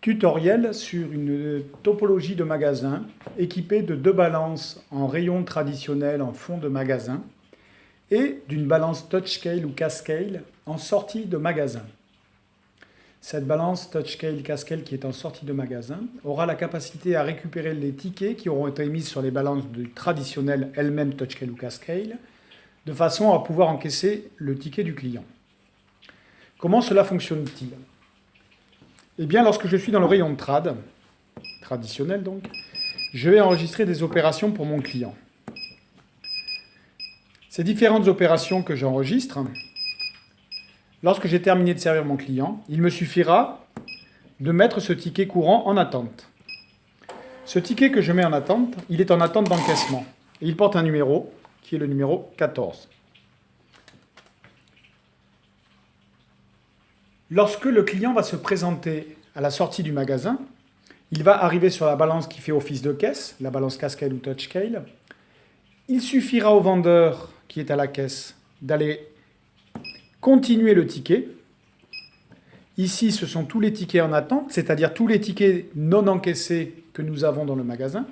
Tutoriel sur une topologie de magasin équipée de 2 balances en rayon traditionnel en fond de magasin et d'une balance touchscale ou cascale en sortie de magasin. Cette balance touchscale cascale qui est en sortie de magasin aura la capacité à récupérer les tickets qui auront été mis sur les balances du traditionnel elles-mêmes touchscale ou cascale de façon à pouvoir encaisser le ticket du client. Comment cela fonctionne-t-il ? Eh bien, lorsque je suis dans le rayon de traditionnel donc, je vais enregistrer des opérations pour mon client. Ces différentes opérations que j'enregistre, lorsque j'ai terminé de servir mon client, il me suffira de mettre ce ticket courant en attente. Ce ticket que je mets en attente, il est en attente d'encaissement. Et il porte un numéro qui est le numéro 14. Lorsque le client va se présenter à la sortie du magasin, il va arriver sur la balance qui fait office de caisse, la balance cascade ou touchscale. Il suffira au vendeur qui est à la caisse d'aller continuer le ticket. Ici, ce sont tous les tickets en attente, c'est-à-dire tous les tickets non encaissés que nous avons dans le magasin.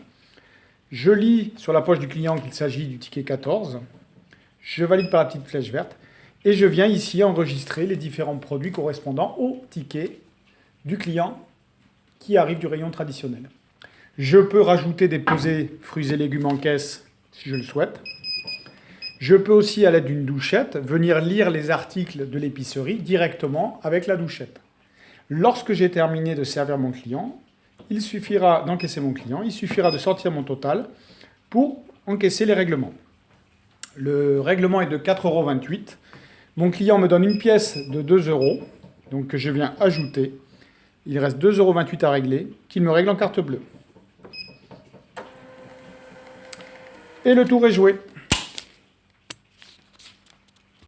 Je lis sur la poche du client qu'il s'agit du ticket 14. Je valide par la petite flèche verte. Et je viens ici enregistrer les différents produits correspondant au ticket du client qui arrive du rayon traditionnel. Je peux rajouter des pesées fruits et légumes en caisse si je le souhaite. Je peux aussi, à l'aide d'une douchette, venir lire les articles de l'épicerie directement avec la douchette. Lorsque j'ai terminé de servir mon client, il suffira d'encaisser mon client, il suffira de sortir mon total pour encaisser les règlements. Le règlement est de 4,28 €. Mon client me donne une pièce de 2 €, donc que je viens ajouter. Il reste 2,28 € à régler, qu'il me règle en carte bleue. Et le tour est joué.